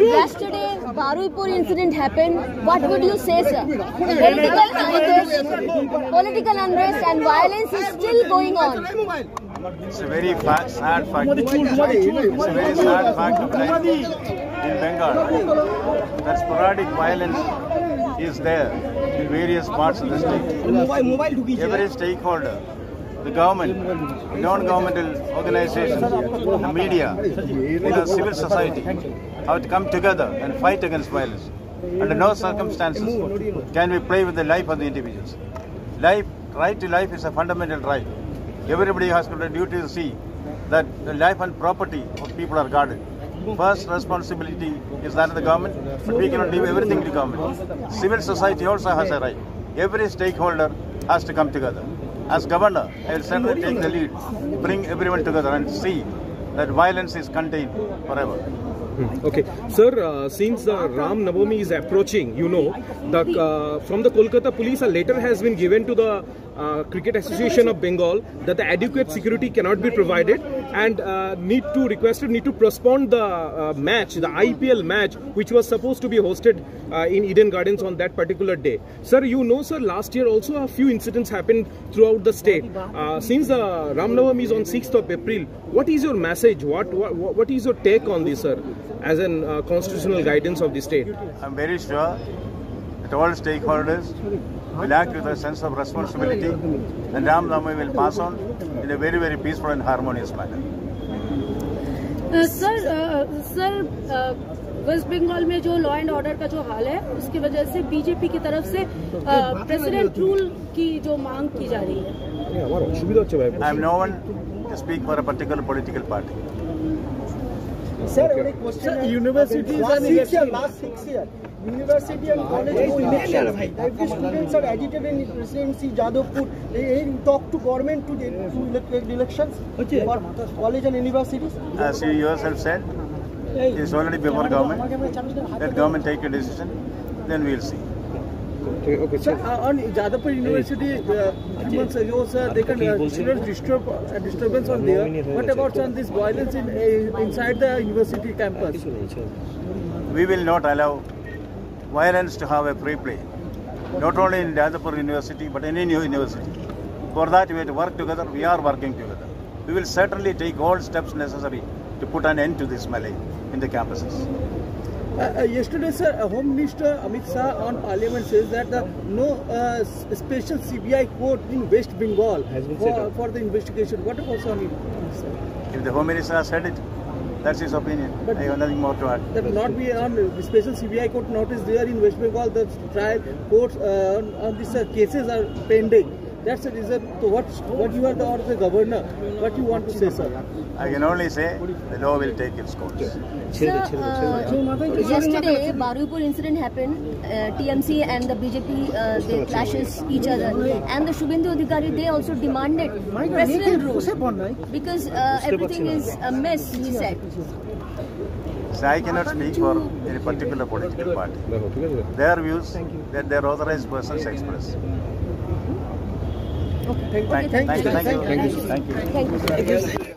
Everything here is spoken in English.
Yesterday, Baruipur incident happened. What would you say, sir? Political unrest and violence is still going on. It's a very sad fact. It's a very sad fact of life in Bengal. That sporadic violence is there in various parts of the state. Every stakeholder, the government, non-governmental organizations, the media, the civil society have to come together and fight against violence. Under no circumstances can we play with the life of the individuals. Right to life is a fundamental right. Everybody has got a duty to see that the life and property of people are guarded. First responsibility is that of the government, but we cannot leave everything to government. Civil society also has a right. Every stakeholder has to come together. As governor, I will certainly take the lead, bring everyone together and see that violence is contained forever. Okay, sir. Since the Ram Navami is approaching, you know, from the Kolkata police, a letter has been given to the Cricket Association of Bengal that the adequate security cannot be provided and need to postpone the match, the IPL match, which was supposed to be hosted in Eden Gardens on that particular day. Sir, you know, sir, last year also a few incidents happened throughout the state. Since the Ram Navami is on 6th of April, what is your message? What is your take on this, sir, as a constitutional guidance of the state? I'm very sure that all stakeholders will act with a sense of responsibility and Ram Navami will pass on in a very, very peaceful and harmonious manner. Sir West Bengal में जो law and order का जो हाल है उसकी वजह से BJP की तरफ से प्रेसिडेंट रूल की जो मांग की जा रही है. I am no one to speak for a particular political party. Sir, universities last 6 years. University and college every students are agitated in residency Jadavpur. They talk to government to elections for college and universities. As you yourself said, it is already before government. Let government take a decision, then we will see. Okay, sir. On Jadavpur University, 3 months ago, sir, they can disturbance on there. What about on this violence inside the university campus? We will not allow violence to have a free play, not only in Jadavpur University but any new university. For that we have to work together. We are working together. We will certainly take all steps necessary to put an end to this melee in the campuses. Yesterday, sir, Home Minister Amit Shah on Parliament says that no special CBI court in West Bengal for the investigation. What about on it, sir? If the Home Minister has said it, that's his opinion. But I have nothing more to add. That will not be on the special CBI court notice there in West Bengal. The trial courts on these cases are pending. That's the reason. So what you are the governor? What you want to say, sir? I can only say the law will take its course. Yesterday, Baruipur incident happened. TMC and the BJP they clashes each other, and the Shubhendu Adhikari they also demanded president rule because everything is a mess. He said. So I cannot speak for any particular political party. Their views that their authorized persons express. Okay. Thank you.